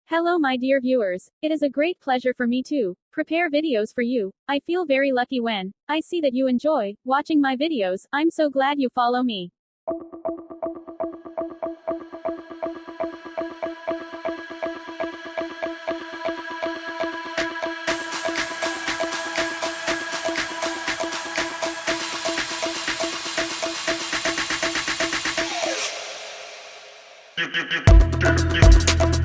Hello my dear viewers, it is a great pleasure for me to prepare videos for you. I feel very lucky when I see that you enjoy watching my videos. I'm so glad you follow me. You